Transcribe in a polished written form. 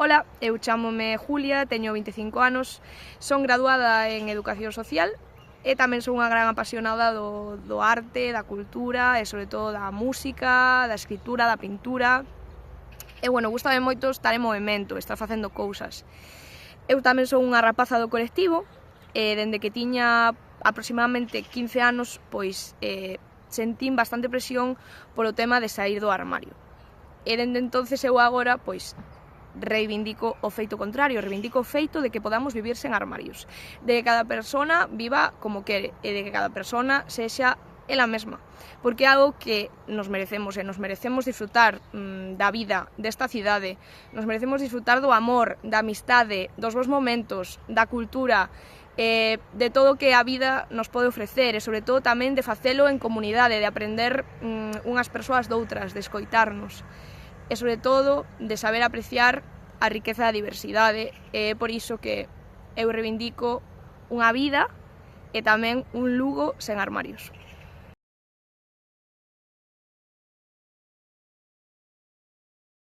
Ola, eu chámome Julia, teño 25 anos, son graduada en Educación Social e tamén son unha gran apasionada do arte, da cultura e sobre todo da música, da escritura, da pintura. E gustame moito estar en movimento, estar facendo cousas. Eu tamén son unha rapaza do colectivo e dende que tiña aproximadamente 15 anos, pois sentín bastante presión polo tema de sair do armario. E dende entonces eu agora, pois, reivindico o feito contrario, reivindico o feito de que podamos vivir sen armarios, de que cada persona viva como quere e de que cada persona sexa ela mesma, porque é algo que nos merecemos e nos merecemos disfrutar da vida desta cidade, nos merecemos disfrutar do amor, da amistade, dos bons momentos, da cultura, de todo o que a vida nos pode ofrecer e sobre todo tamén de facelo en comunidade, de aprender unhas persoas doutras, de escoitarnos e sobre todo de saber apreciar a riqueza da diversidade. É por iso que eu reivindico unha vida e tamén un Lugo sen armarios.